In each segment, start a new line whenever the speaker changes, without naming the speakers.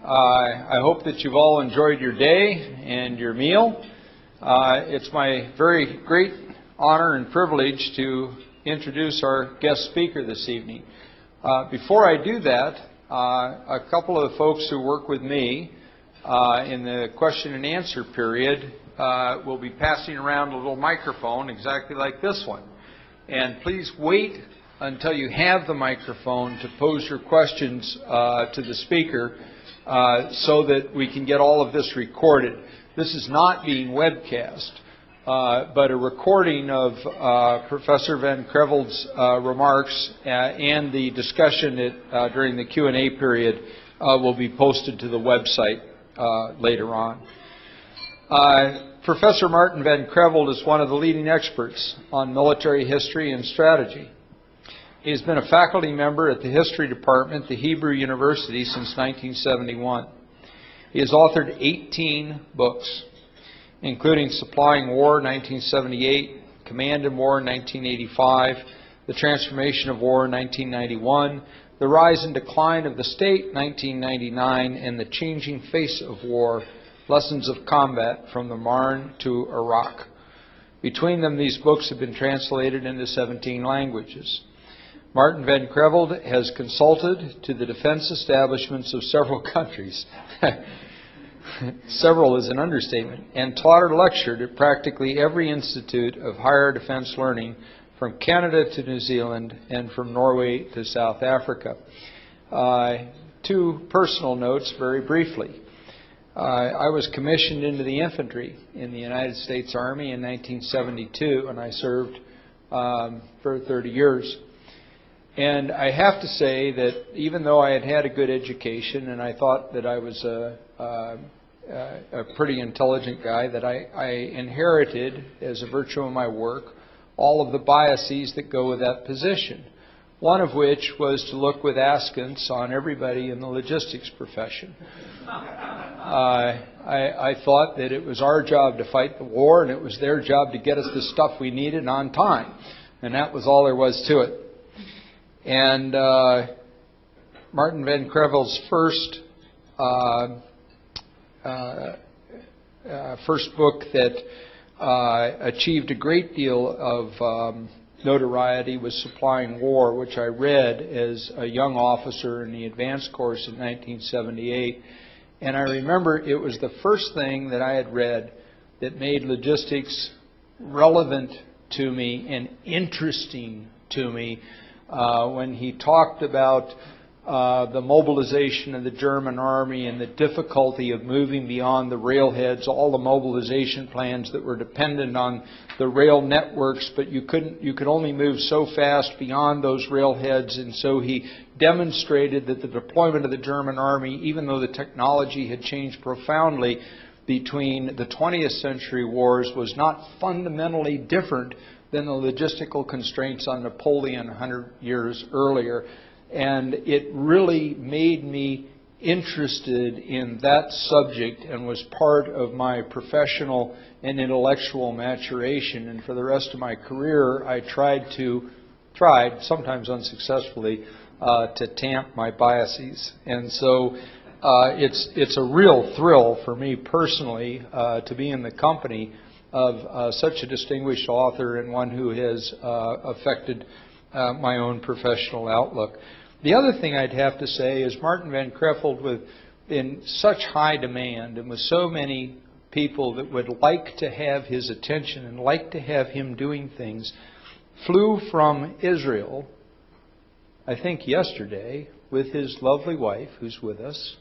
I hope that you've all enjoyed your day and your meal. It's my very great honor and privilege to introduce our guest speaker this evening. Before I do that, a couple of the folks who work with me in the question and answer period will be passing around a little microphone exactly like this one. And please wait until you have the microphone to pose your questions to the speaker so that we can get all of this recorded. This is not being webcast, but a recording of Professor Vancreveld's remarks and the discussion during the Q&A period will be posted to the website later on. Professor Martin Vancreveld is one of the leading experts on military history and strategy. He has been a faculty member at the History Department at the Hebrew University since 1971. He has authored 18 books, including Supplying War, 1978, Command in War, 1985, The Transformation of War, 1991, The Rise and Decline of the State, 1999, and The Changing Face of War, Lessons of Combat from the Marne to Iraq. Between them, these books have been translated into 17 languages. Martin Vancreveld has consulted to the defense establishments of several countries. Several is an understatement, and taught or lectured at practically every institute of higher defense learning from Canada to New Zealand and from Norway to South Africa. Two personal notes very briefly. I was commissioned into the infantry in the United States Army in 1972, and I served for 30 years. And I have to say that even though I had had a good education and I thought that I was a pretty intelligent guy, that I inherited, as a virtue of my work, all of the biases that go with that position. One of which was to look with askance on everybody in the logistics profession. I thought that it was our job to fight the war and it was their job to get us the stuff we needed on time. And that was all there was to it. And Martin Vancreveld's first book that achieved a great deal of notoriety was Supplying War, which I read as a young officer in the advanced course in 1978. And I remember it was the first thing that I had read that made logistics relevant to me and interesting to me when he talked about the mobilization of the German army and the difficulty of moving beyond the railheads, all the mobilization plans that were dependent on the rail networks, but you could only move so fast beyond those railheads, and so he demonstrated that the deployment of the German army, even though the technology had changed profoundly between the 20th century wars, was not fundamentally different than the logistical constraints on Napoleon 100 years earlier. And it really made me interested in that subject and was part of my professional and intellectual maturation. And for the rest of my career, I tried, sometimes unsuccessfully, to tamp my biases. And so it's a real thrill for me personally to be in the company of such a distinguished author and one who has affected my own professional outlook. The other thing I'd have to say is Martin Vancreveld, in such high demand and with so many people that would like to have his attention and like to have him doing things, flew from Israel, I think yesterday, with his lovely wife, who's with us,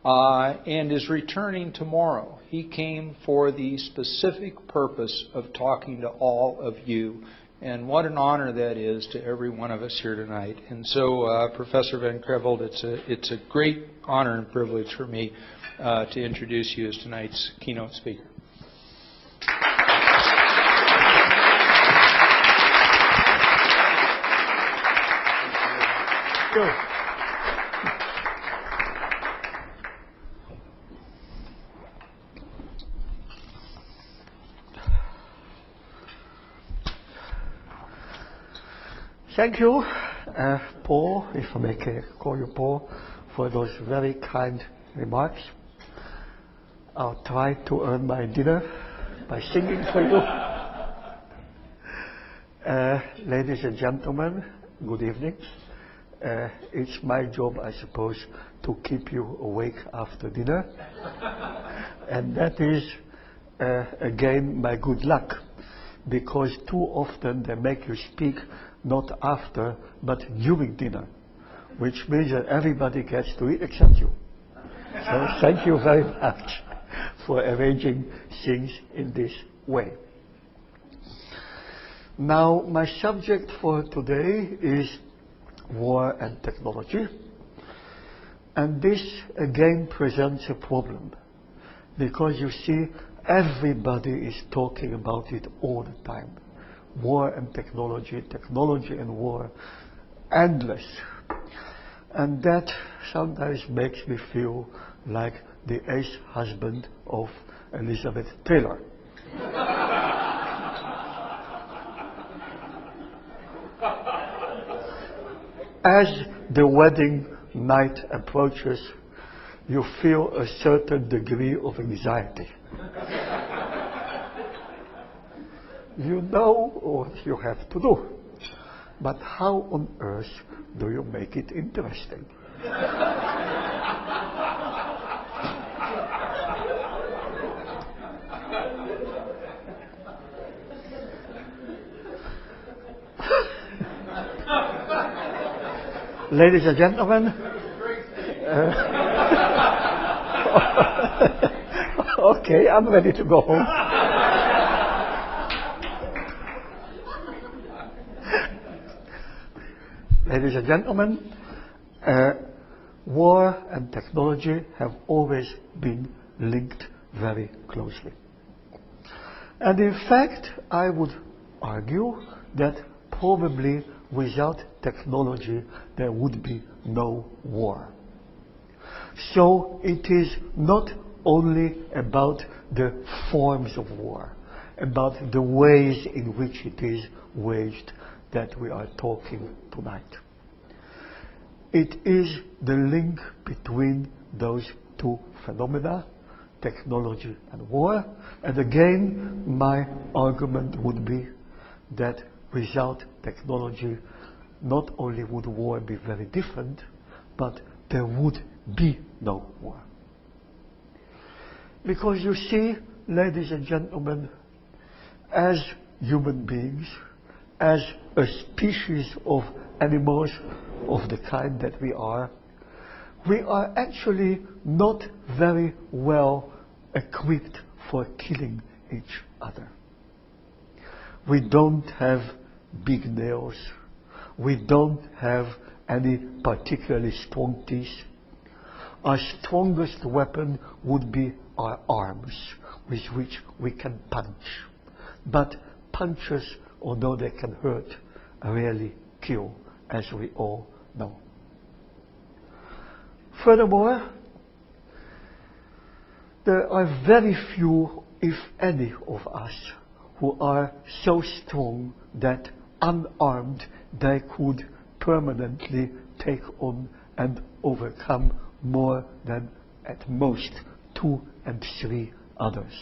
and is returning tomorrow. He came for the specific purpose of talking to all of you. And what an honor that is to every one of us here tonight. And so, Professor Vancreveld, it's a great honor and privilege for me to introduce you as tonight's keynote speaker.
Go. Thank you, Paul, if I may call you Paul, for those very kind remarks. I'll try to earn my dinner by singing for you. Ladies and gentlemen, good evening. It's my job, I suppose, to keep you awake after dinner. And that is, again, my good luck. Because too often they make you speak not after, but during dinner. Which means that everybody gets to eat except you. So thank you very much for arranging things in this way. Now, my subject for today is war and technology. And this again presents a problem. Because you see, everybody is talking about it all the time. War and technology, technology and war, endless. And that sometimes makes me feel like the ex-husband of Elizabeth Taylor. As the wedding night approaches, you feel a certain degree of anxiety. You know what you have to do, but how on earth do you make it interesting? Ladies and gentlemen, okay, I'm ready to go home. Ladies and gentlemen, war and technology have always been linked very closely. And in fact, I would argue that probably without technology there would be no war. So it is not only about the forms of war, about the ways in which it is waged, that we are talking tonight. It is the link between those two phenomena, technology and war. And again, my argument would be that without technology, not only would war be very different, but there would be no war. Because you see, ladies and gentlemen, as human beings, as a species of animals of the kind that we are actually not very well equipped for killing each other. We don't have big nails. We don't have any particularly strong teeth. Our strongest weapon would be our arms, with which we can punch. But punches, although they can hurt, rarely kill, as we all know. Furthermore, there are very few, if any, of us who are so strong that unarmed they could permanently take on and overcome more than at most 2 and 3 others.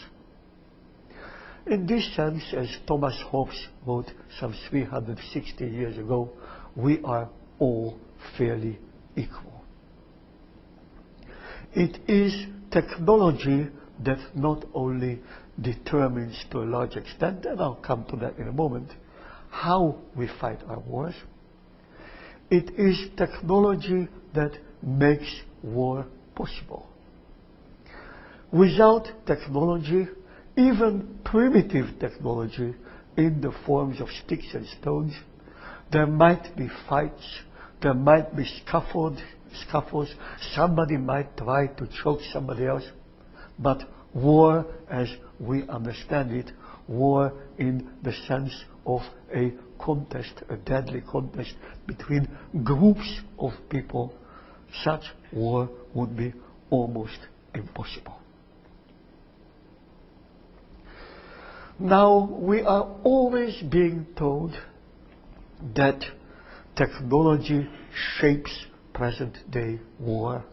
In this sense, as Thomas Hobbes wrote some 360 years ago, we are all fairly equal. It is technology that not only determines to a large extent, and I'll come to that in a moment, how we fight our wars. It is technology that makes war possible. Without technology, even primitive technology in the forms of sticks and stones, there might be fights, there might be scuffles, somebody might try to choke somebody else, but war as we understand it, war in the sense of a contest, a deadly contest between groups of people, such war would be almost impossible. Now, we are always being told that technology shapes present-day war,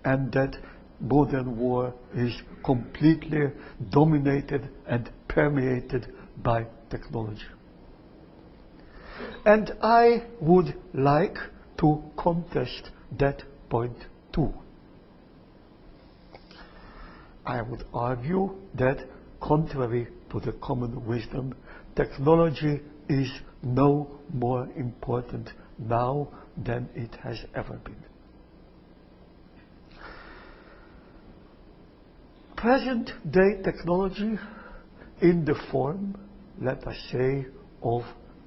and that modern war is completely dominated and permeated by technology. And I would like to contest that point too. I would argue that, contrary to the common wisdom, technology is no more important now than it has ever been. Present-day technology, in the form, let us say, of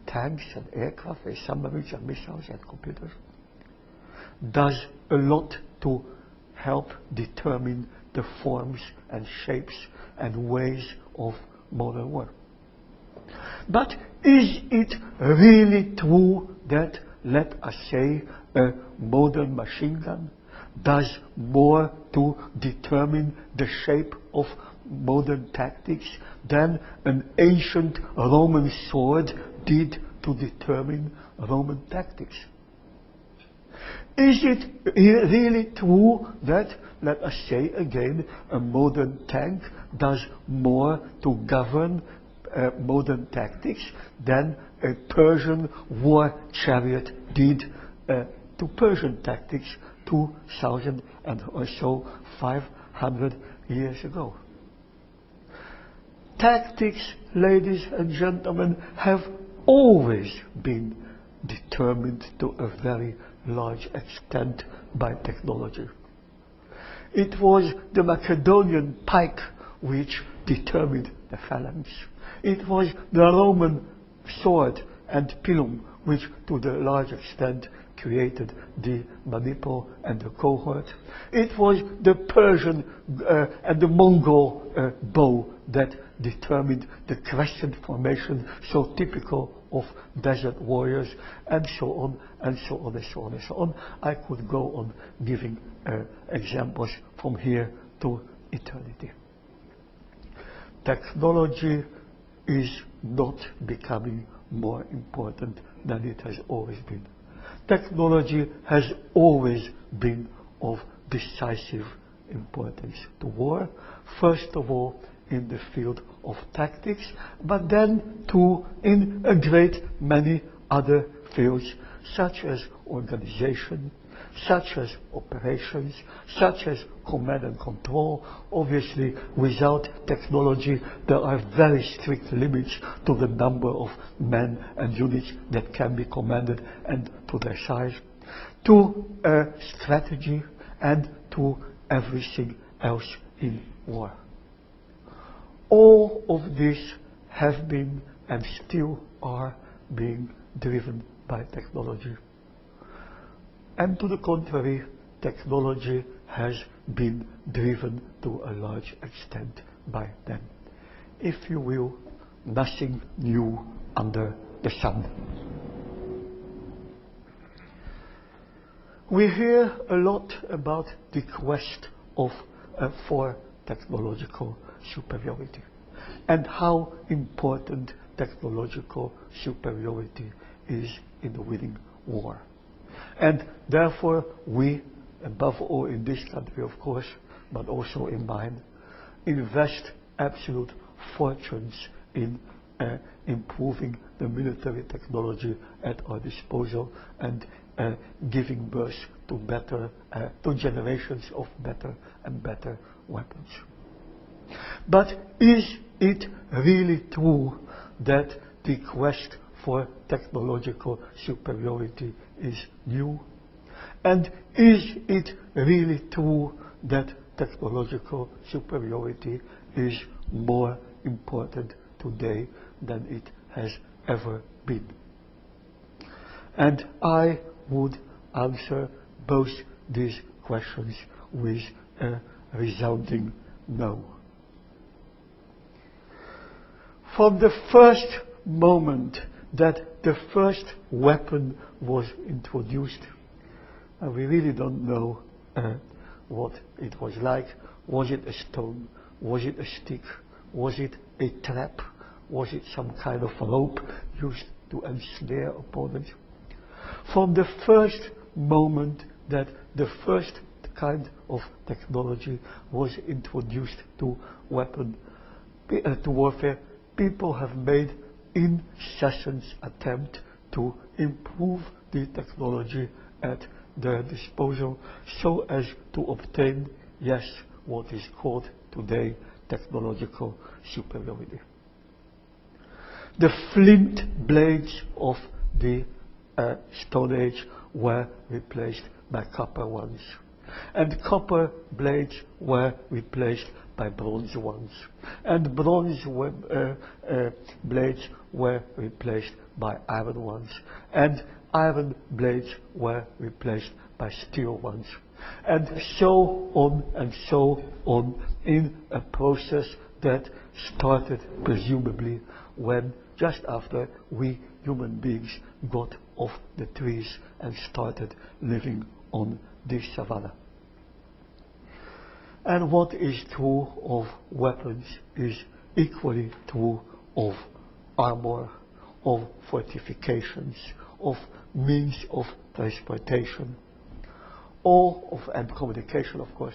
tanks and aircraft and submarines and missiles and computers, does a lot to help determine the forms and shapes and ways of modern war. But is it really true that, let us say, a modern machine gun does more to determine the shape of modern tactics than an ancient Roman sword did to determine Roman tactics? Is it really true that, let us say again, a modern tank does more to govern modern tactics than a Persian war chariot did to Persian tactics 2,000 and or so 500 years ago? Tactics, ladies and gentlemen, have always been determined to a very large extent by technology. It was the Macedonian pike which determined the phalanx. It was the Roman sword and pilum which, to the large extent, created the maniple and the cohort. It was the Persian and the Mongol bow that determined the crescent formation so typical of desert warriors, and so on, and so on, and so on, and so on. I could go on giving examples from here to eternity. Technology is not becoming more important than it has always been. Technology has always been of decisive importance to war, first of all in the field of tactics, but then too in a great many other fields, such as organization, such as operations, such as command and control. Obviously, without technology, there are very strict limits to the number of men and units that can be commanded and to their size, to strategy, and to everything else in war. All of these have been and still are being driven by technology. And to the contrary, technology has been driven to a large extent by them. If you will, nothing new under the sun. We hear a lot about the quest for technological superiority and how important technological superiority is in the winning war. And therefore we, above all in this country of course, but also in mine, invest absolute fortunes in improving the military technology at our disposal and giving birth to generations of better and better weapons. But is it really true that the quest for technological superiority is new? And is it really true that technological superiority is more important today than it has ever been? And I would answer both these questions with a resounding no. From the first moment that the first weapon was introduced, and we really don't know what it was like. Was it a stone? Was it a stick? Was it a trap? Was it some kind of rope used to ensnare opponents? From the first moment that the first kind of technology was introduced to warfare, people have made incessant attempt to improve the technology at their disposal so as to obtain, yes, what is called today technological superiority. The flint blades of the Stone Age were replaced by copper ones, and copper blades were replaced by bronze ones, and bronze blades were replaced by iron ones, and iron blades were replaced by steel ones, and so on in a process that started presumably when just after we human beings got off the trees and started living on the savannah. And what is true of weapons is equally true of armor, of fortifications, of means of transportation, and communication, of course.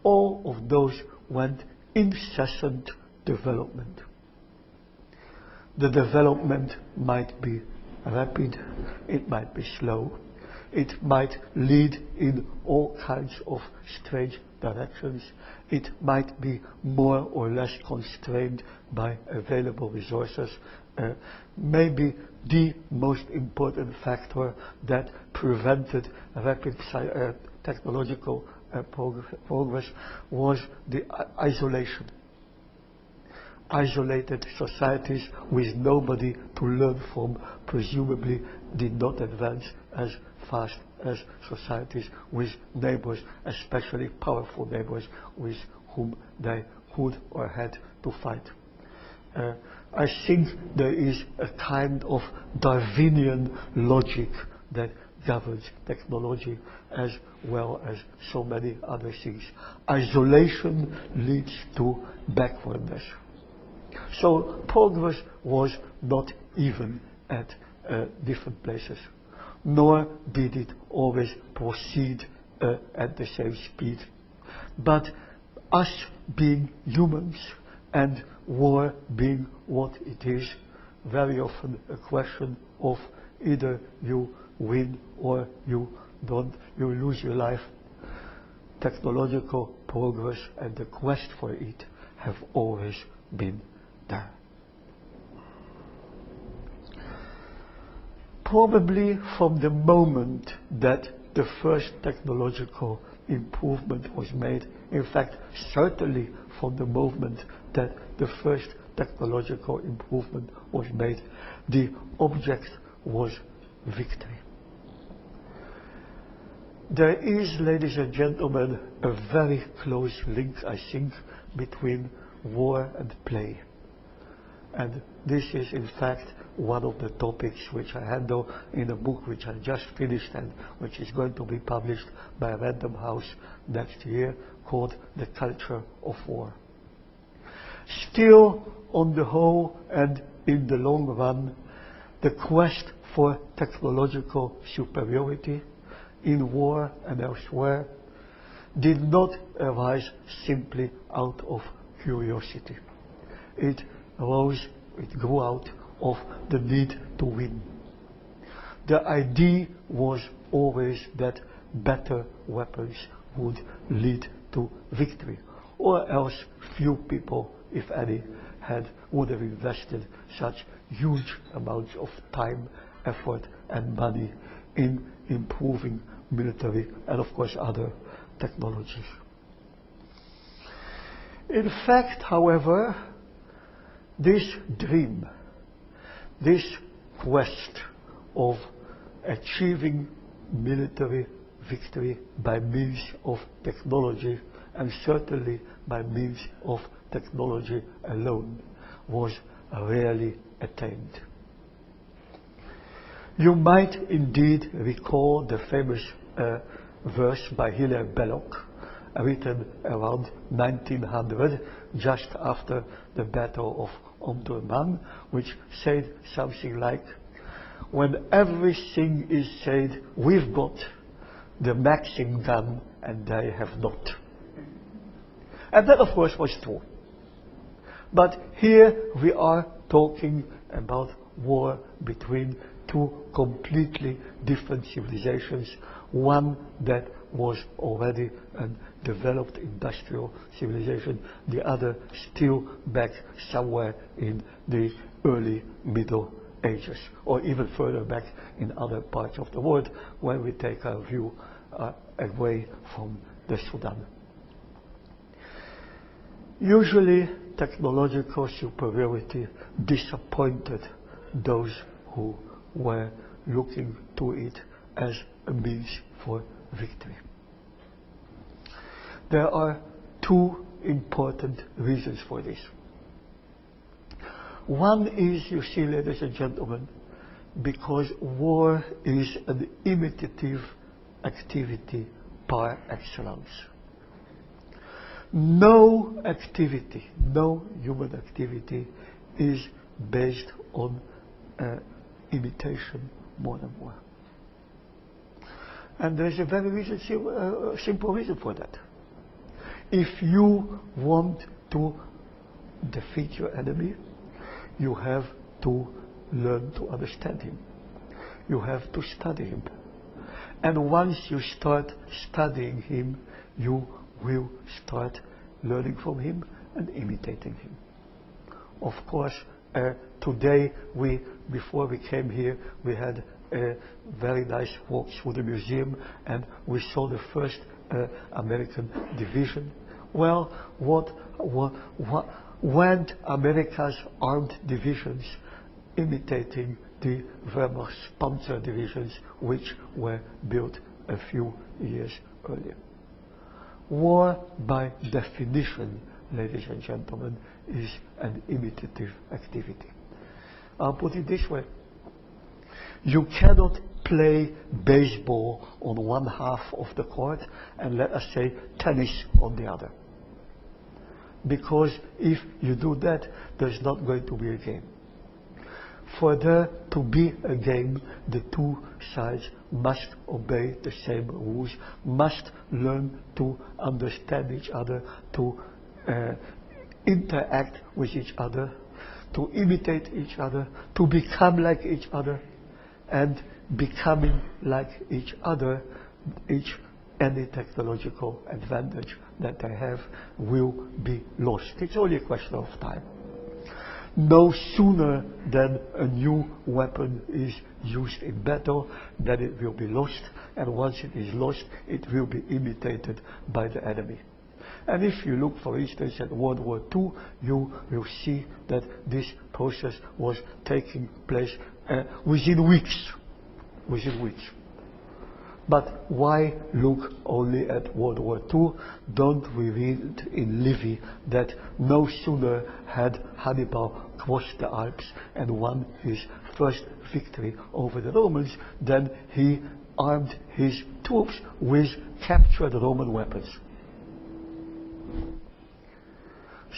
All of those went incessant development. The development might be rapid, it might be slow, it might lead in all kinds of strange directions, it might be more or less constrained by available resources. Maybe the most important factor that prevented rapid technological progress was the isolation. Isolated societies with nobody to learn from presumably did not advance as fast as societies with neighbors, especially powerful neighbors with whom they could or had to fight. I think there is a kind of Darwinian logic that governs technology as well as so many other things. Isolation leads to backwardness. So progress was not even at different places, nor did it always proceed at the same speed. But us being humans and war being what it is, very often a question of either you win or you don't, you lose your life. Technological progress and the quest for it have always been there. Probably from the moment that the first technological improvement was made, in fact, certainly from the moment that the first technological improvement was made, the object was victory. There is, ladies and gentlemen, a very close link, I think, between war and play. And this is, in fact, one of the topics which I handle in a book which I just finished and which is going to be published by Random House next year, called The Culture of War. Still, on the whole and in the long run, the quest for technological superiority in war and elsewhere did not arise simply out of curiosity. It grew out of the need to win. The idea was always that better weapons would lead to victory, or else few people, if any, would have invested such huge amounts of time, effort and money in improving military and of course other technologies. In fact, however, this dream, this quest of achieving military victory by means of technology, and certainly by means of technology alone, was rarely attained. You might indeed recall the famous verse by Hilaire Belloc, written around 1900, just after the Battle of Omdurman, which said something like, "When everything is said, we've got the machine gun and they have not. And that, of course, was true. But here we are talking about war between two completely different civilizations, one that was already a developed industrial civilization, the other still back somewhere in the early Middle Ages, or even further back in other parts of the world when we take our view away from the Sudan. Usually technological superiority disappointed those who were looking to it as a means for victory. There are two important reasons for this. One is, you see, ladies and gentlemen, because war is an imitative activity par excellence. No activity, no human activity is based on imitation more than war. And there's a very simple reason for that. If you want to defeat your enemy, you have to learn to understand him. You have to study him. And once you start studying him, you will start learning from him and imitating him. Of course, today, before we came here, we had a very nice walk through the museum and we saw the first American division. Well, weren't America's armed divisions imitating the Wehrmacht's Panzer divisions, which were built a few years earlier? War, by definition, ladies and gentlemen, is an imitative activity. I'll put it this way. You cannot play baseball on one half of the court and, let us say, tennis on the other. Because if you do that, there's not going to be a game. For there to be a game, the two sides must obey the same rules, must learn to understand each other, to interact with each other, to imitate each other, to become like each other, and becoming like each other, any technological advantage that they have will be lost. It's only a question of time. No sooner than a new weapon is used in battle than it will be lost, and once it is lost, it will be imitated by the enemy. And if you look, for instance, at World War II, you will see that this process was taking place within weeks. Within weeks. But why look only at World War II? Don't we read in Livy that no sooner had Hannibal crossed the Alps and won his first victory over the Romans than he armed his troops with captured Roman weapons.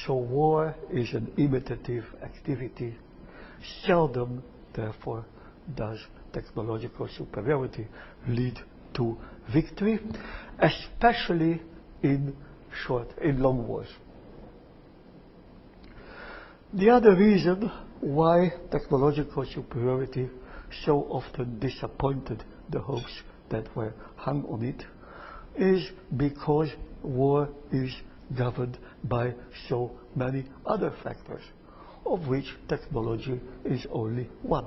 So war is an imitative activity. Seldom, therefore, does technological superiority lead to victory, especially in long wars. The other reason why technological superiority so often disappointed the hopes that were hung on it is because war is governed by so many other factors, of which technology is only one.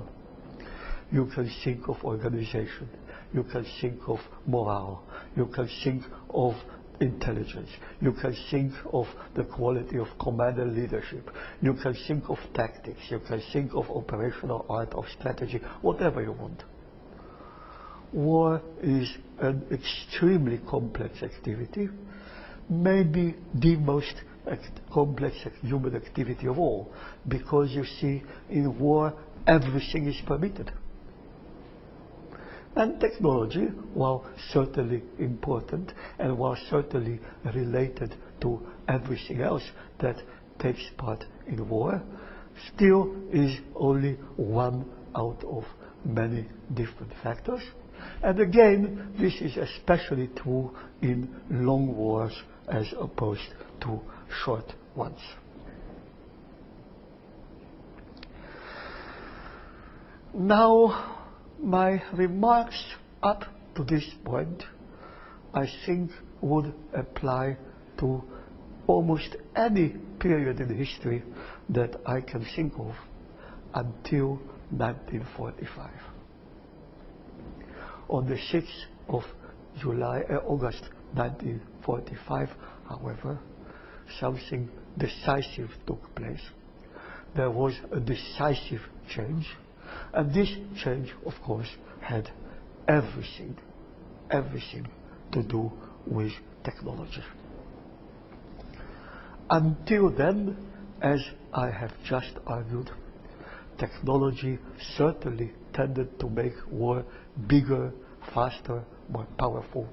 You can think of organization, you can think of morale, you can think of intelligence, you can think of the quality of command and leadership, you can think of tactics, you can think of operational art, of strategy, whatever you want. War is an extremely complex activity, maybe the most complex human activity of all, because you see, in war everything is permitted. And technology, while certainly important and while certainly related to everything else that takes part in war, still is only one out of many different factors. And again, this is especially true in long wars as opposed to short ones. Now, my remarks up to this point, I think, would apply to almost any period in history that I can think of until 1945. On the 6th of August 1945, however, something decisive took place. There was a decisive change, and this change, of course, had everything to do with technology. Until then, as I have just argued, technology certainly tended to make war bigger, faster, more powerful.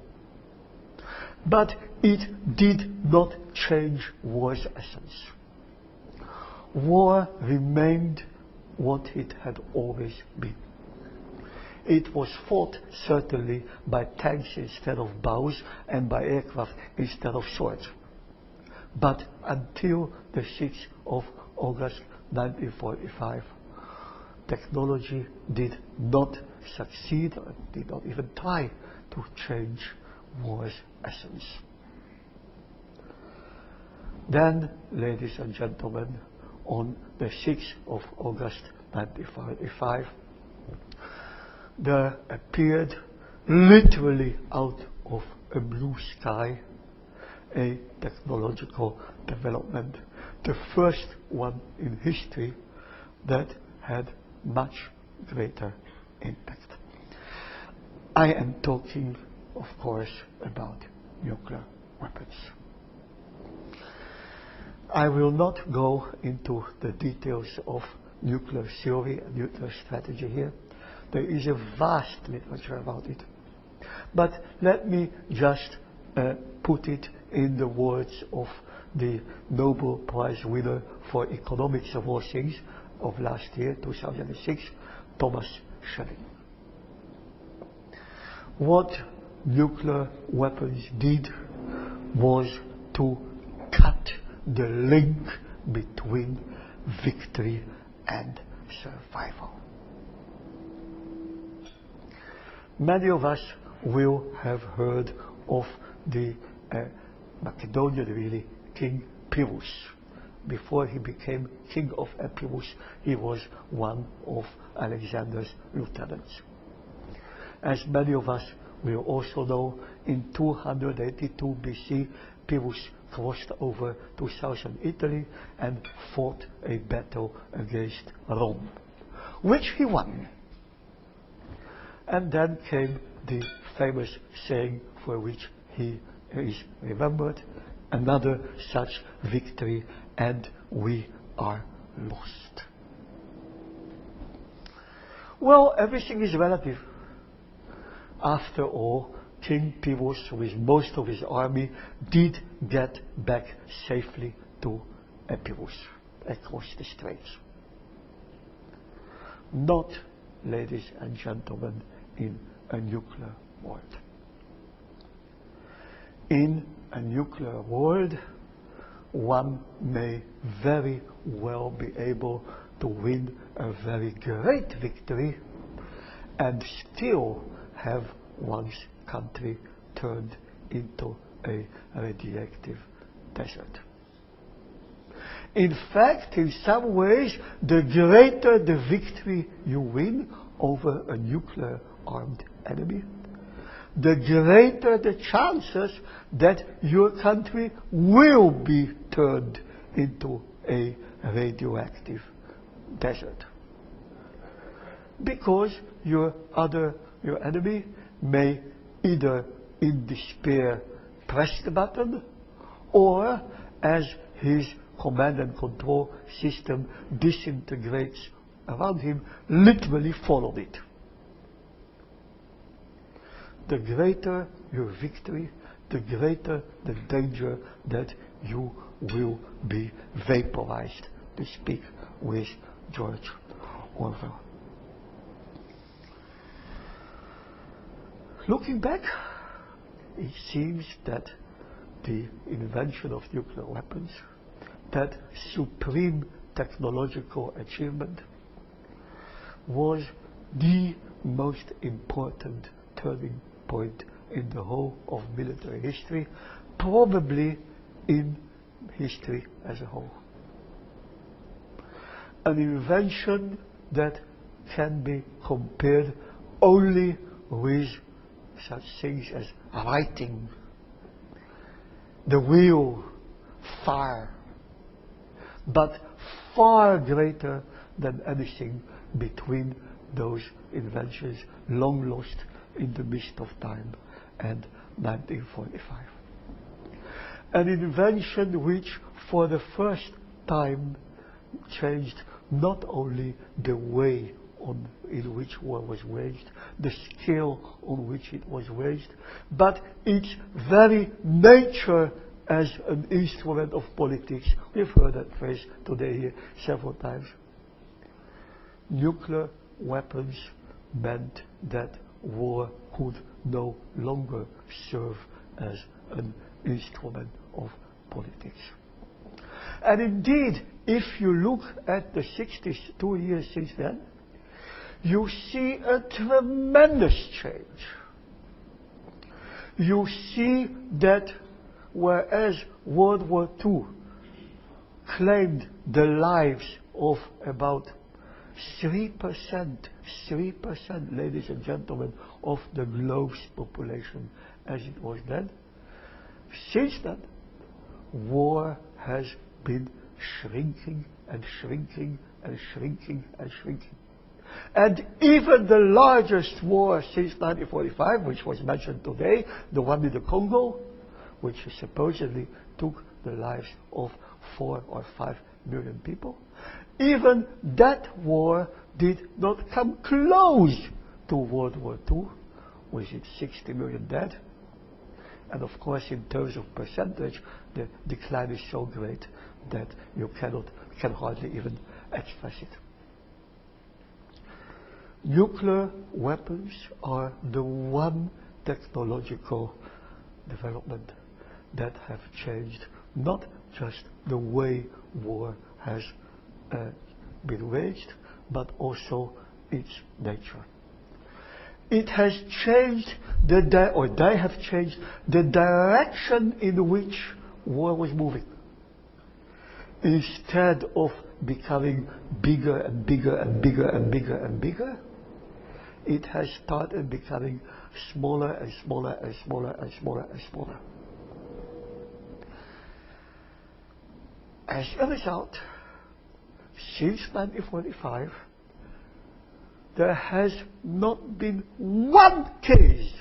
But it did not change war's essence. War remained what it had always been. It was fought certainly by tanks instead of bows and by aircraft instead of swords. But until the 6th of August 1945, technology did not succeed, or did not even try to change war's essence. Then, ladies and gentlemen, on the 6th of August 1945, there appeared, literally out of a blue sky, a technological development, the first one in history that had much greater impact. I am talking, of course, about nuclear weapons. I will not go into the details of nuclear theory and nuclear strategy here. There is a vast literature about it. But let me just put it in the words of the Nobel Prize winner for economics of all things of last year, 2006, Thomas Schelling. What nuclear weapons did was to cut the link between victory and survival. Many of us will have heard of the Macedonian, really, King Pyrrhus. Before he became king of Epirus, he was one of Alexander's lieutenants. As many of us will also know, in 282 BC, Pyrrhus crossed over to southern Italy and fought a battle against Rome, which he won. And then came the famous saying for which he is remembered: another such victory and we are lost. Well, everything is relative. After all, King Pyrrhus, with most of his army, did get back safely to Epirus, across the straits. Not, ladies and gentlemen, in a nuclear world. In a nuclear world, one may very well be able to win a very great victory and still have one's country turned into a radioactive desert. In fact, in some ways, the greater the victory you win over a nuclear-armed enemy, the greater the chances that your country will be turned into a radioactive desert. Because your enemy may either in despair press the button, or as his command and control system disintegrates around him, literally follow it. The greater your victory, the greater the danger that you will be vaporized, to speak with George Orwell. Looking back, it seems that the invention of nuclear weapons, that supreme technological achievement, was the most important turning point in the whole of military history, probably in history as a whole. An invention that can be compared only with such things as writing, the wheel, fire, but far greater than anything between those inventions long lost in the mist of time and 1945. An invention which for the first time changed not only the way in which war was waged, the scale on which it was waged, but its very nature as an instrument of politics. We've heard that phrase today here several times. Nuclear weapons meant that war could no longer serve as an instrument of politics. And indeed, if you look at the 62 years since then, you see a tremendous change. You see that whereas World War II claimed the lives of about 3%, ladies and gentlemen, of the globe's population as it was then, since then, war has been shrinking and shrinking and shrinking and shrinking. And even the largest war since 1945, which was mentioned today, the one in the Congo, which supposedly took the lives of 4 or 5 million people, even that war did not come close to World War II, with its 60 million dead. And of course, in terms of percentage, the decline is so great that you can hardly even express it. Nuclear weapons are the one technological development that have changed not just the way war has been waged, but also its nature. It has changed they have changed the direction in which war was moving. Instead of becoming bigger and bigger and bigger and bigger and bigger, it has started becoming smaller and smaller and smaller and smaller and smaller. As a result, since 1945, there has not been one case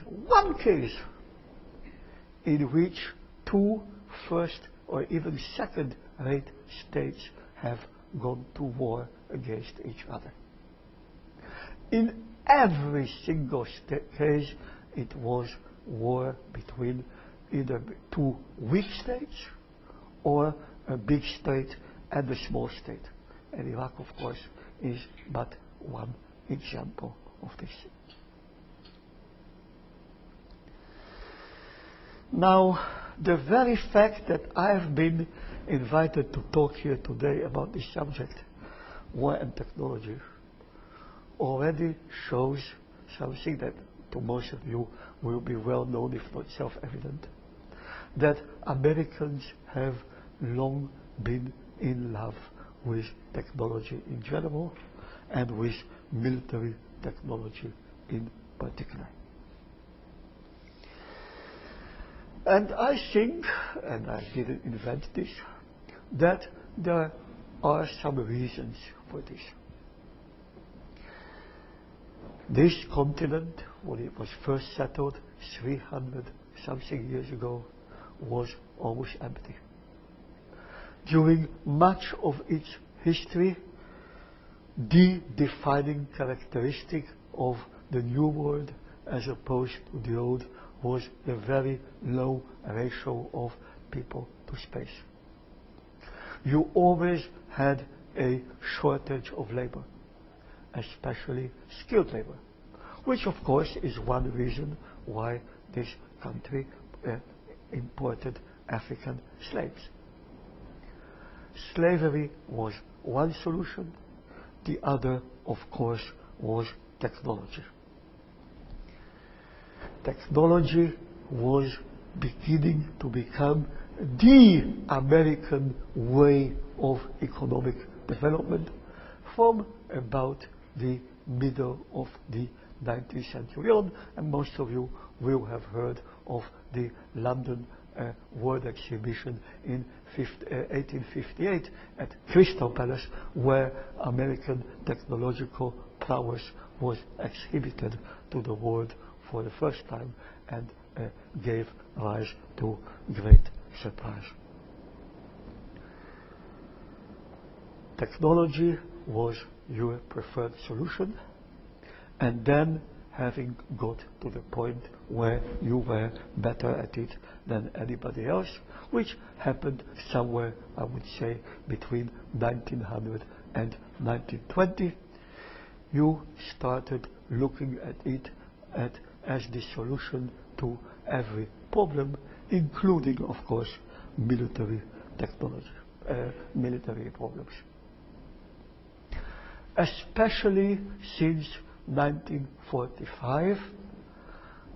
in which two first or even second-rate states have gone to war against each other. In every single case, it was war between either two weak states or a big state and a small state. And Iraq, of course, is but one example of this. Now, the very fact that I've been invited to talk here today about this subject, war and technology, already shows something that to most of you will be well known, if not self-evident, that Americans have long been in love with technology in general and with military technology in particular. And I think, and I didn't invent this, that there are some reasons for this. This continent, when it was first settled 300-something years ago, was almost empty. During much of its history, the defining characteristic of the New World as opposed to the Old was the very low ratio of people to space. You always had a shortage of labor, especially skilled labor, which of course is one reason why this country imported African slaves. Slavery was one solution. The other, of course, was technology. Technology was beginning to become the American way of economic development from about the middle of the 19th century on, and most of you will have heard of the London World Exhibition in 1858 at Crystal Palace, where American technological prowess was exhibited to the world for the first time and gave rise to great surprise. Technology was your preferred solution, and then having got to the point where you were better at it than anybody else, which happened somewhere, I would say, between 1900 and 1920, you started looking at it as the solution to every problem, including, of course, military technology, military problems. Especially since 1945,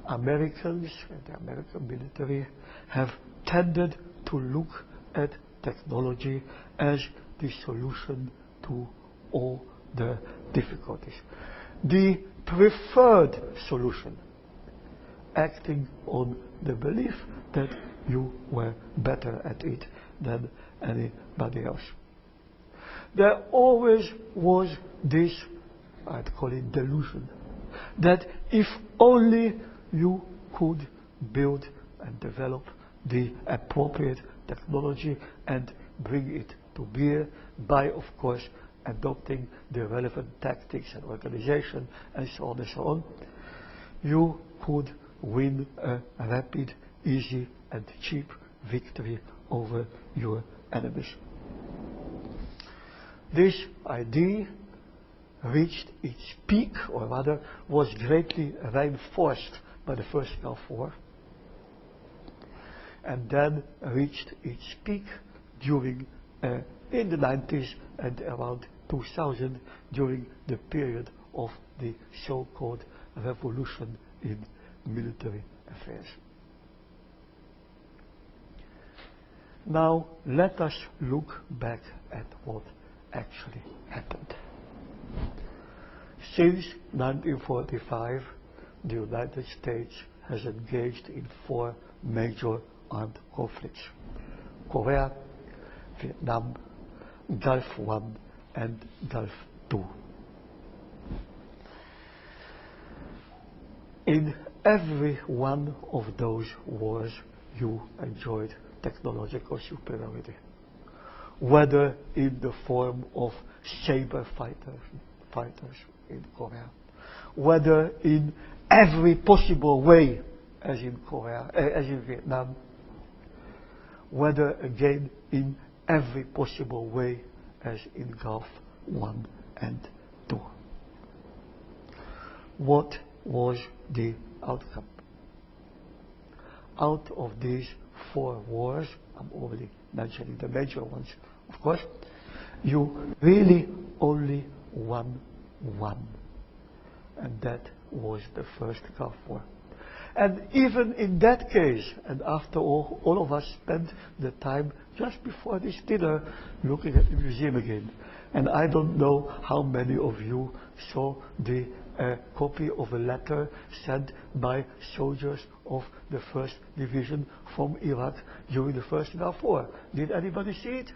Americans and the American military have tended to look at technology as the solution to all the difficulties. The preferred solution, acting on the belief that you were better at it than anybody else. There always was this, I'd call it delusion, that if only you could build and develop the appropriate technology and bring it to bear by, of course, adopting the relevant tactics and organization and so on, you could win a rapid, easy and cheap victory over your enemies. This idea reached its peak, or rather was greatly reinforced by the First Gulf War, and then reached its peak during in the 90s and around 2000, during the period of the so-called revolution in military affairs. Now let us look back at what actually happened. Since 1945, the United States has engaged in 4 major armed conflicts: Korea, Vietnam, Gulf I, and Gulf II. In every one of those wars, you enjoyed technological superiority, whether in the form of saber fighters in Korea, whether in every possible way, as in Korea, as in Vietnam, whether again in every possible way, as in Gulf I and II. What was the outcome? Out of these 4 wars, I'm already mentioning the major ones, of course, you really only won one, and that was the First Gulf War. And even in that case, and after all of us spent the time just before this dinner looking at the museum again, and I don't know how many of you saw the copy of a letter sent by soldiers of the 1st Division from Iraq during the First Gulf War. Did anybody see it?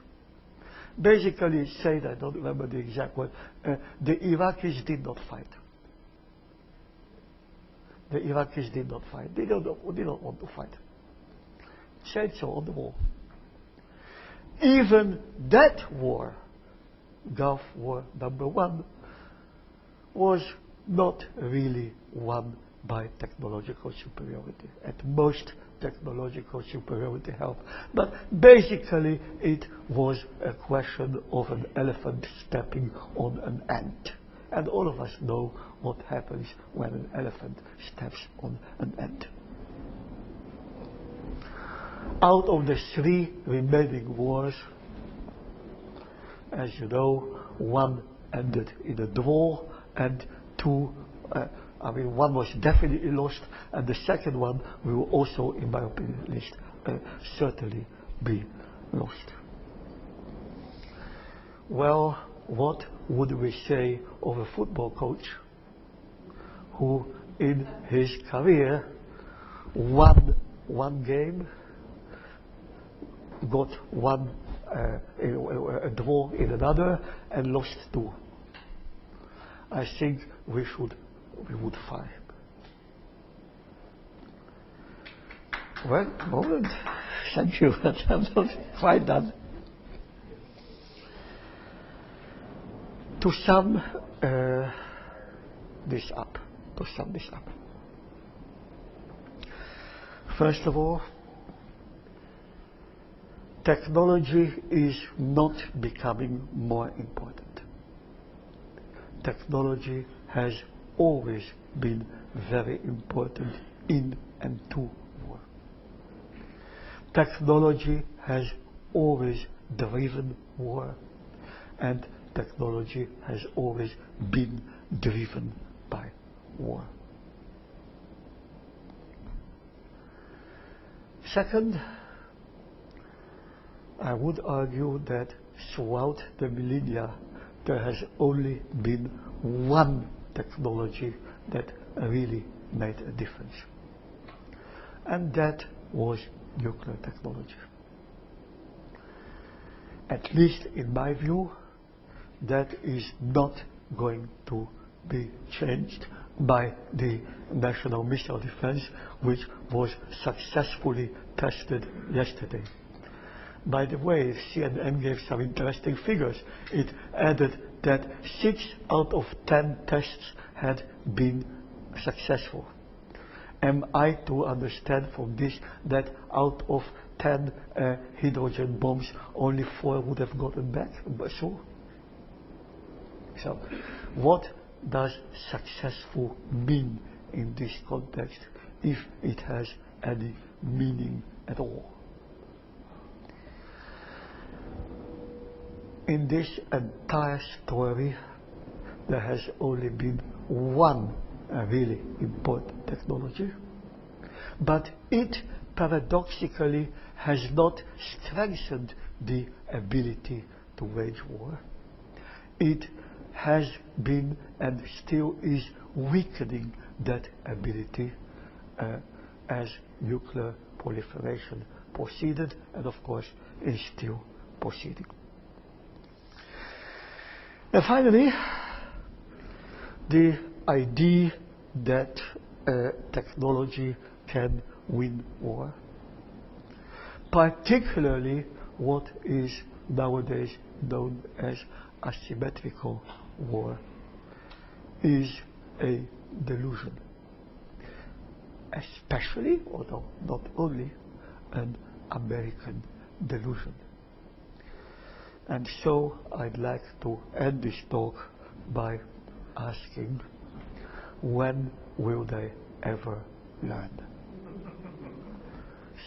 Basically it said, I don't remember the exact word, the Iraqis did not fight. The Iraqis did not fight. They did not want to fight. It said so on the wall. Even that war, Gulf War #1, was not really won by technological superiority. At most, technological superiority helped. But basically, it was a question of an elephant stepping on an ant. And all of us know what happens when an elephant steps on an ant. Out of the 3 remaining wars, as you know, 1 ended in a draw and 2, one was definitely lost, and the second one will also, in my opinion at least, certainly be lost. Well, what would we say of a football coach who in his career won 1 game, got a draw in another, and lost 2? I think we would fire him. Well, moment. Thank you. I'm not quite done. To sum this up. First of all, technology is not becoming more important. Technology has always been very important in and to war. Technology has always driven war, and technology has always been driven by war. Second, I would argue that throughout the millennia there has only been one technology that really made a difference, and that was nuclear technology. At least in my view, that is not going to be changed by the National Missile Defense, which was successfully tested yesterday. By the way, CNN gave some interesting figures. It added that 6 out of 10 tests had been successful. Am I to understand from this that out of 10 hydrogen bombs, only 4 would have gotten back? So, what does successful mean in this context, if it has any meaning at all? In this entire story, there has only been one really important technology, but it paradoxically has not strengthened the ability to wage war. It has been and still is weakening that ability as nuclear proliferation proceeded, and of course is still proceeding. And finally, the idea that technology can win war, particularly what is nowadays known as asymmetrical war, is a delusion, especially, although not only, an American delusion. And so I'd like to end this talk by asking, when will they ever learn?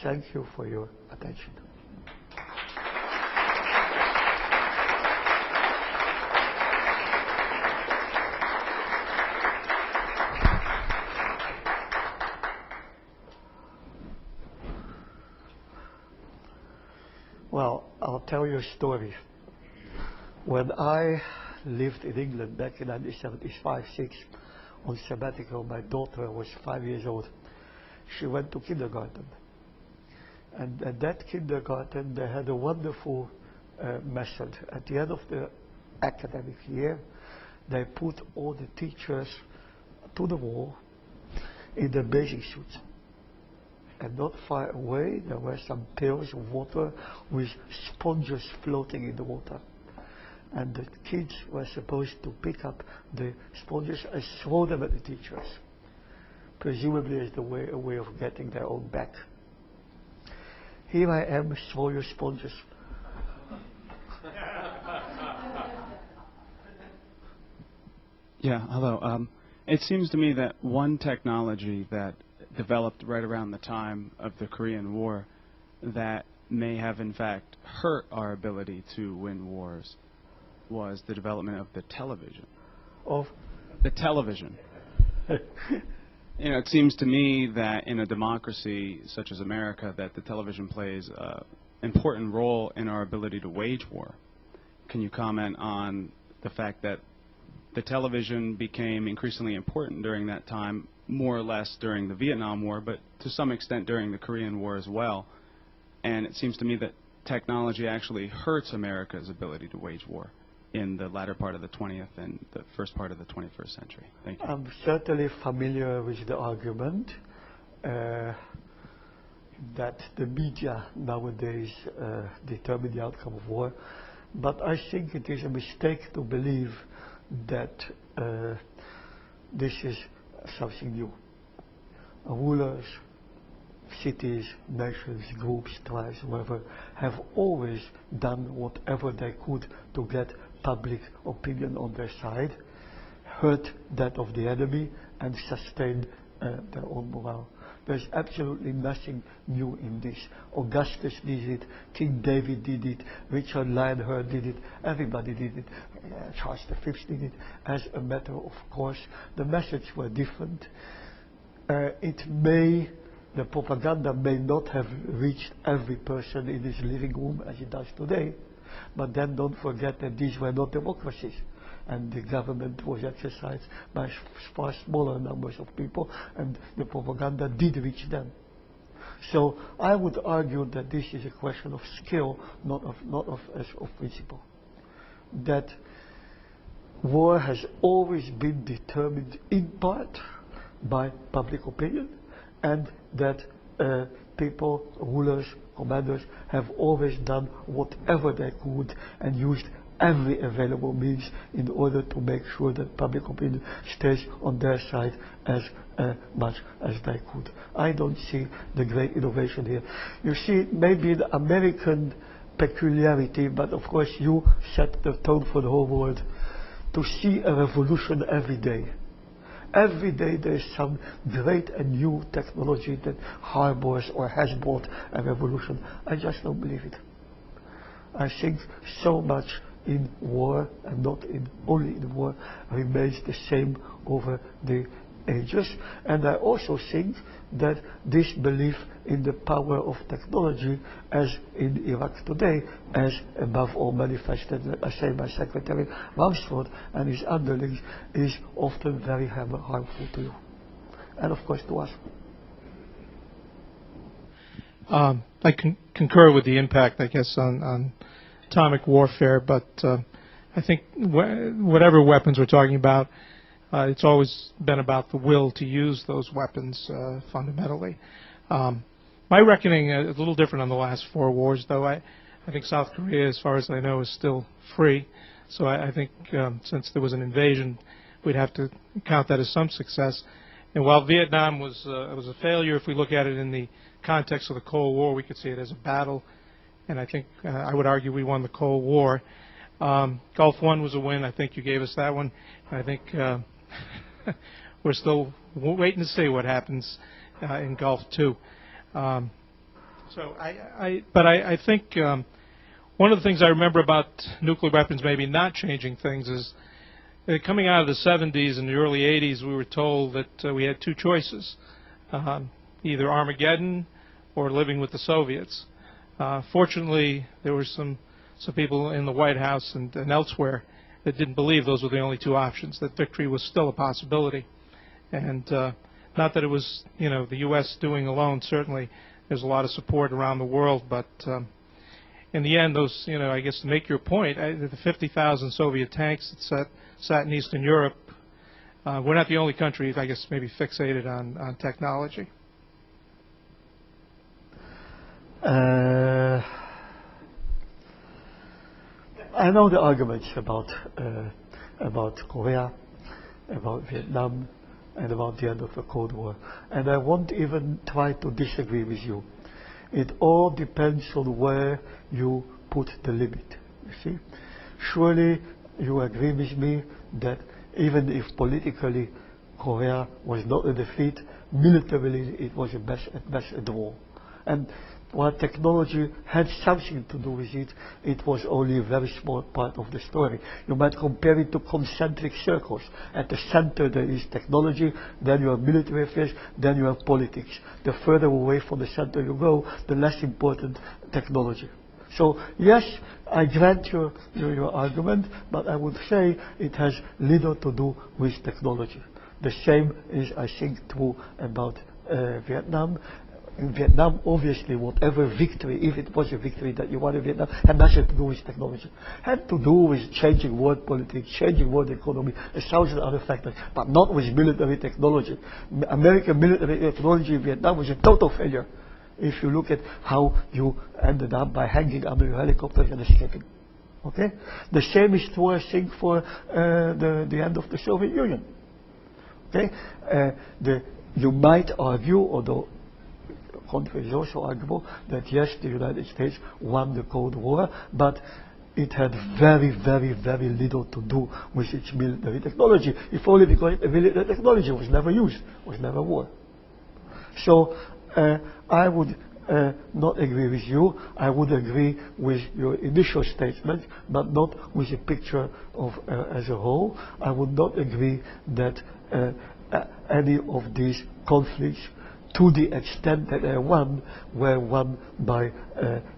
Thank you for your attention. Well, I'll tell you a story. When I lived in England back in 1975-6 on sabbatical, my daughter was 5 years old. She went to kindergarten. And at that kindergarten, they had a wonderful method. At the end of the academic year, they put all the teachers to the wall in their bathing suits. And not far away, there were some pails of water with sponges floating in the water. And the kids were supposed to pick up the sponges and throw them at the teachers, presumably as a way of getting their own back. Here I am, throw your sponges.
Yeah, hello. It seems to me that one technology that developed right around the time of the Korean War that may have in fact hurt our ability to win wars was the development of the television.
Of
The television. You know, it seems to me that in a democracy such as America that the television plays an important role in our ability to wage war. Can you comment on the fact that the television became increasingly important during that time, more or less during the Vietnam War, but to some extent during the Korean War as well? And it seems to me that technology actually hurts America's ability to wage war in the latter part of the 20th and the first part of the 21st century. Thank you.
I'm certainly familiar with the argument that the media nowadays determine the outcome of war, but I think it is a mistake to believe that this is something new. Rulers, cities, nations, groups, tribes, whatever, have always done whatever they could to get public opinion on their side, hurt that of the enemy, and sustain their own morale. There's absolutely nothing new in this. Augustus did it, King David did it, Richard Lionheart did it, everybody did it, Charles V did it, as a matter of course. The methods were different. The propaganda may not have reached every person in his living room as it does today, but then don't forget that these were not democracies, and the government was exercised by far smaller numbers of people, and the propaganda did reach them. So I would argue that this is a question of skill, not of principle. That war has always been determined in part by public opinion, and that people, rulers, commanders have always done whatever they could and used every available means in order to make sure that public opinion stays on their side as much as they could. I don't see the great innovation here. You see, maybe the American peculiarity, but of course you set the tone for the whole world, to see a revolution every day. Every day there is some great and new technology that harbors or has brought a revolution. I just don't believe it. I think so much in war, and not only in war, remains the same over the ages. And I also think that this belief in the power of technology, as in Iraq today, as above all manifested, I say, by Secretary Rumsfeld and his underlings, is often very harmful to you, and of course to us.
I concur with the impact, I guess, on atomic warfare, but I think whatever weapons we're talking about, it's always been about the will to use those weapons fundamentally. My reckoning is a little different on the last 4 wars, though. I think South Korea, as far as I know, is still free. So I think since there was an invasion, we'd have to count that as some success. And while Vietnam was a failure, if we look at it in the context of the Cold War, we could see it as a battle. And I think I would argue we won the Cold War. Gulf One was a win. I think you gave us that one. I think we're still waiting to see what happens in Gulf Two. But I think one of the things I remember about nuclear weapons maybe not changing things is that coming out of the 70s and the early 80s, we were told that we had 2 choices, either Armageddon or living with the Soviets. Fortunately, there were some people in the White House and elsewhere that didn't believe those were the only 2 options, that victory was still a possibility. And not that it was, the U.S. doing alone. Certainly, there's a lot of support around the world, but in the end, those, I guess to make your point, the 50,000 Soviet tanks that sat in Eastern Europe, we're not the only country, I guess, maybe fixated on technology.
I know the arguments about Korea, about Vietnam, and about the end of the Cold War. And I won't even try to disagree with you. It all depends on where you put the limit, you see. Surely you agree with me that even if politically Korea was not a defeat, militarily it was at best a draw. And while technology had something to do with it, it was only a very small part of the story. You might compare it to concentric circles. At the center there is technology, then you have military affairs, then you have politics. The further away from the center you go, the less important technology. So yes, I grant your argument, but I would say it has little to do with technology. The same is, I think, true about Vietnam. In Vietnam, obviously, whatever victory, if it was a victory that you won in Vietnam, had nothing to do with technology. Had to do with changing world politics, changing world economy, 1,000 other factors, but not with military technology. American military technology in Vietnam was a total failure. If you look at how you ended up by hanging under your helicopters and escaping. Okay? The same is true, I think, for the end of the Soviet Union. Okay? You might argue, although contrary is also arguable, that yes, the United States won the Cold War, but it had very, very, very little to do with its military technology, if only because the military technology was never used, was never war. So I would not agree with you. I would agree with your initial statement, but not with the picture of as a whole. I would not agree that any of these conflicts, to the extent that they were won by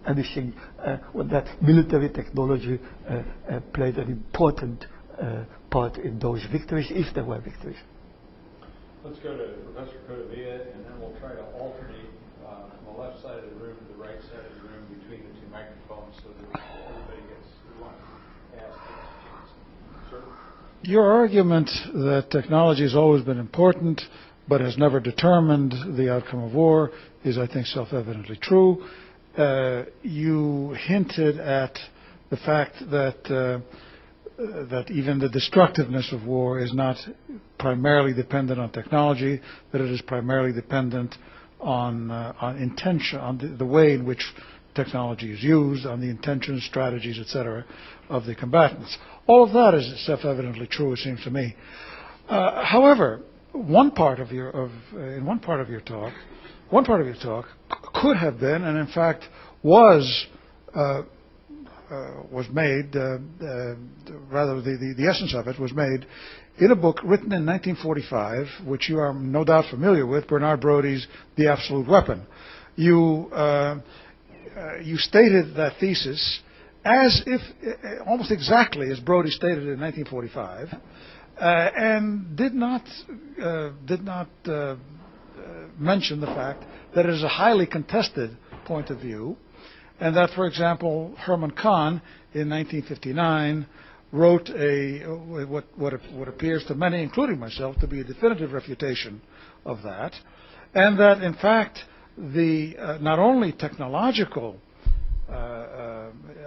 anything, that military technology played an important part in those victories, if there were victories.
Let's go to Professor Codavia, and then we'll try to alternate from the left side of the room to the right side of the room between the two microphones so that everybody gets who wants to ask a chance. Sir?
Your argument that technology has always been important but has never determined the outcome of war is, I think, self-evidently true. You hinted at the fact that that even the destructiveness of war is not primarily dependent on technology, that it is primarily dependent on intention, on the way in which technology is used, on the intentions, strategies, etc., of the combatants. All of that is self-evidently true, it seems to me. However, one part of your talk could have been, and in fact was made, rather the essence of it was made in a book written in 1945, which you are no doubt familiar with, Bernard Brody's *The Absolute Weapon*. You stated that thesis as if almost exactly as Brody stated it in 1945. And did not mention the fact that it is a highly contested point of view, and that, for example, Herman Kahn in 1959 wrote what appears to many, including myself, to be a definitive refutation of that, and that in fact the not only technological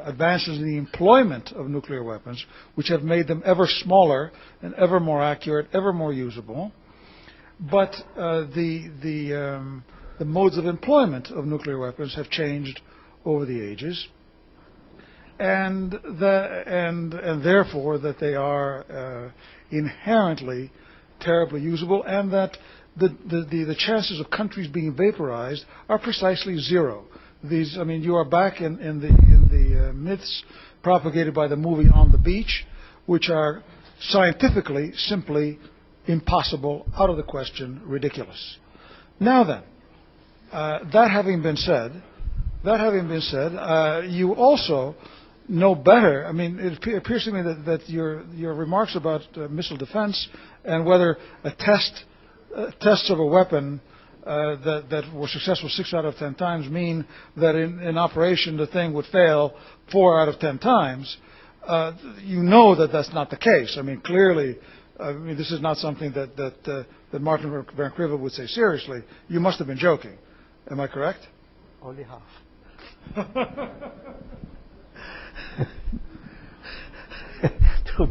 advances in the employment of nuclear weapons, which have made them ever smaller and ever more accurate, ever more usable, but the modes of employment of nuclear weapons have changed over the ages, and therefore that they are inherently terribly usable, and that the chances of countries being vaporized are precisely zero. You are back in the myths propagated by the movie On the Beach, which are scientifically simply impossible, out of the question, ridiculous. Now then, that having been said, you also know better. I mean, it appears to me that your remarks about missile defense and whether tests of a weapon that were successful 6 out of 10 times mean that in operation the thing would fail 4 out of 10 times. You know that that's not the case. I mean, clearly, this is not something that Martin Vancreveld would say seriously. You must have been joking. Am I correct?
Only half.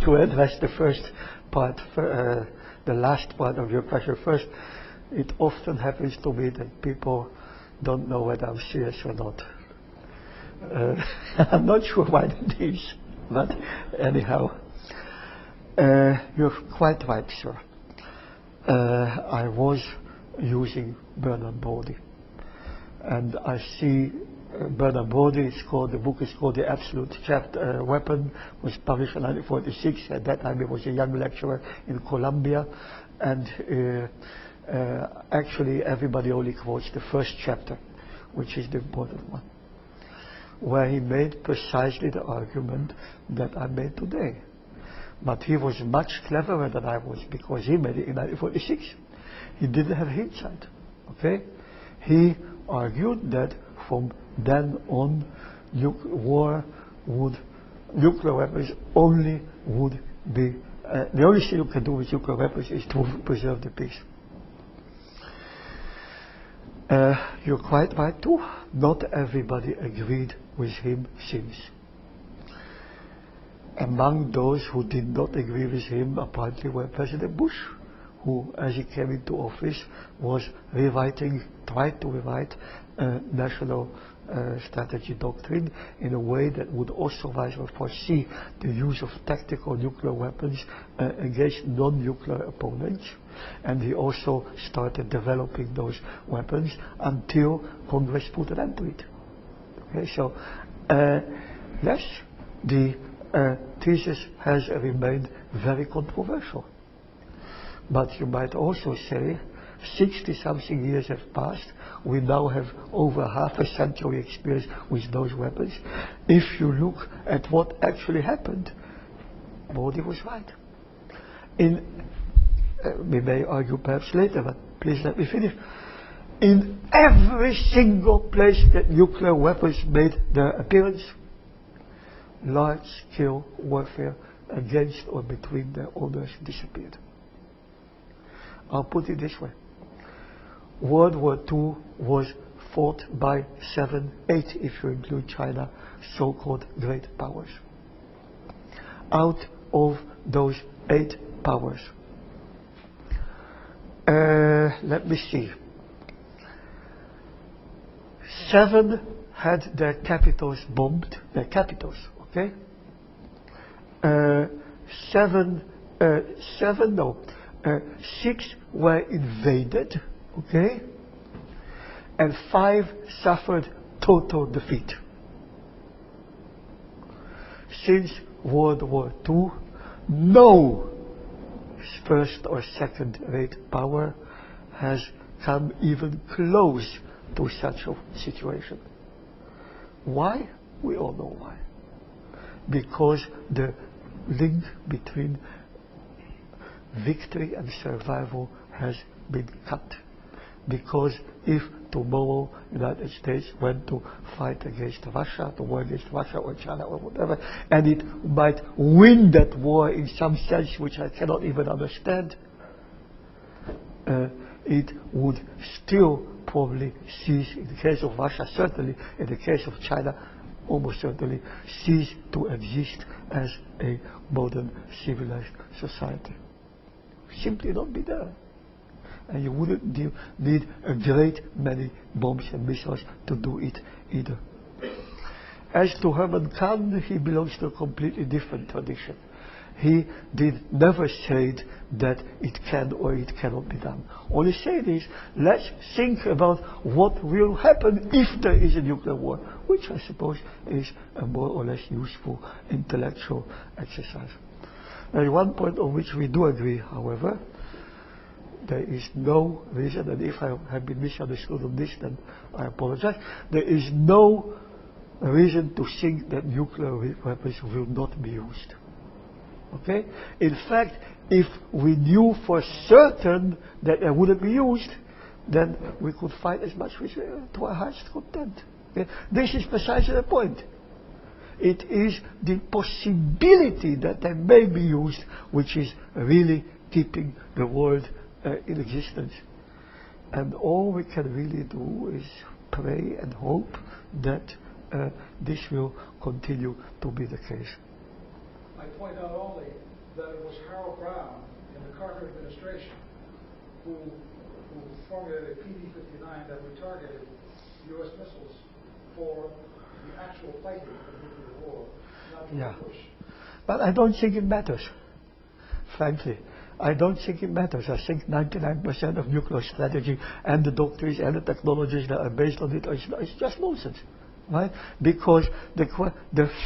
To address the first part, the last part of your question first, it often happens to me that people don't know whether I'm serious or not. I'm not sure why that is, but anyhow. You're quite right, sir. I was using Bernard Brodie, and I see Bernard Brodie. The book is called The Absolute Weapon. Was published in 1946. At that time, he was a young lecturer in Columbia, and actually, everybody only quotes the first chapter, which is the important one, where he made precisely the argument that I made today. But he was much cleverer than I was, because he made it in 1946. He didn't have hindsight. Okay? He argued that from then on, nuclear weapons only would be the only thing you can do with nuclear weapons is to preserve the peace. You're quite right too. Not everybody agreed with him since. Among those who did not agree with him apparently were President Bush, who, as he came into office, was tried to rewrite national strategy doctrine in a way that would also foresee the use of tactical nuclear weapons against non-nuclear opponents. And he also started developing those weapons until Congress put an end to it. Okay, so yes, the thesis has remained very controversial. But you might also say 60-something years have passed. We now have over half a century experience with those weapons. If you look at what actually happened, Brodie was right. We may argue perhaps later, but please let me finish. In every single place that nuclear weapons made their appearance, large-scale warfare against or between their owners disappeared. I'll put it this way. World War II was fought by 7, 8, if you include China, so-called great powers. Out of those 8 powers, let me see, 7 had their capitals bombed, their capitals, okay? 6 were invaded, okay? And 5 suffered total defeat. Since World War II, no first or second rate power has come even close to such a situation. Why? We all know why. Because the link between victory and survival has been cut. Because if tomorrow the United States went to fight against Russia, to war against Russia or China or whatever, and it might win that war in some sense which I cannot even understand, it would still probably cease, in the case of Russia certainly, in the case of China almost certainly, cease to exist as a modern civilized society. Simply not be there. And you wouldn't need a great many bombs and missiles to do it either. As to Herman Kahn, he belongs to a completely different tradition. He did never say that it can or it cannot be done. All he said is, let's think about what will happen if there is a nuclear war, which I suppose is a more or less useful intellectual exercise. There is one point on which we do agree, however. There is no reason, and if I have been misunderstood on this, then I apologize. There is no reason to think that nuclear weapons will not be used. Okay? In fact, if we knew for certain that they wouldn't be used, then we could fight as much to our heart's content. Okay? This is precisely the point. It is the possibility that they may be used which is really keeping the world in existence. And all we can really do is pray and hope that this will continue to be the case.
I point out only that it was Harold Brown in the Carter administration who formulated PD-59 that retargeted U.S. missiles for the actual fighting of nuclear war, not Bush.
But I don't think it matters. frankly, I don't think it matters. I think 99% of nuclear strategy and the doctrines and the technologies that are based on it is just nonsense, right? Because the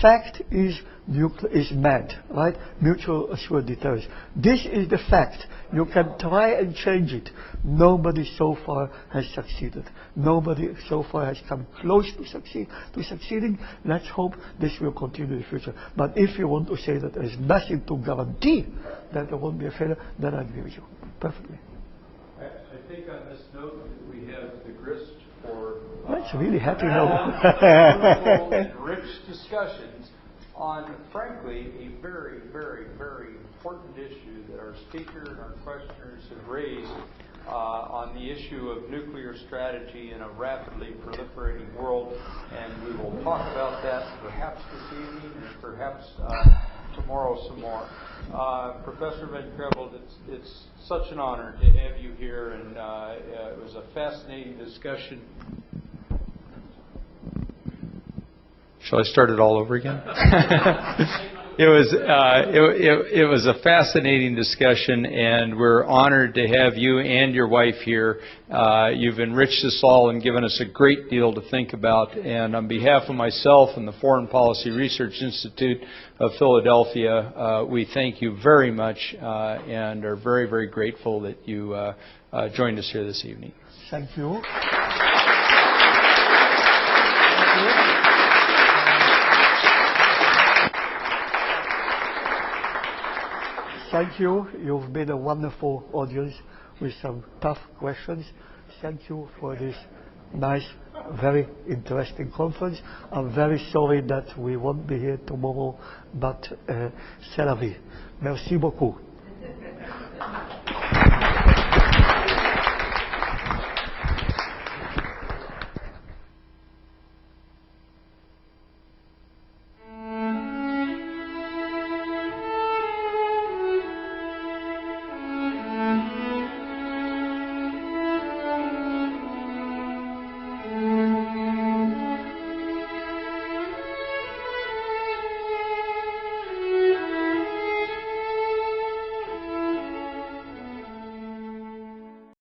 fact is MAD, right? Mutual assured deterrence. This is the fact. You can try and change it. Nobody so far has succeeded. Nobody so far has come close to succeeding. Let's hope this will continue in the future. But if you want to say that there is nothing to guarantee that there won't be a failure, then I agree with you perfectly.
I think on this note we have the grist for
That's a really happy note.
wonderful and rich discussions on, frankly, a very, very, very important issue that our speaker and our questioners have raised on the issue of nuclear strategy in a rapidly proliferating world. And we will talk about that perhaps this evening and perhaps tomorrow some more. Professor Vancreveld, it's such an honor to have you here, and it was a fascinating discussion. Shall I start it all over again? It was a fascinating discussion, and we're honored to have you and your wife here. You've enriched us all and given us a great deal to think about. And on behalf of myself and the Foreign Policy Research Institute of Philadelphia, we thank you very much and are very, very grateful that you joined us here this evening.
Thank you. Thank you. You've been a wonderful audience with some tough questions. Thank you for this nice, very interesting conference. I'm very sorry that we won't be here tomorrow, but c'est la vie. Merci beaucoup.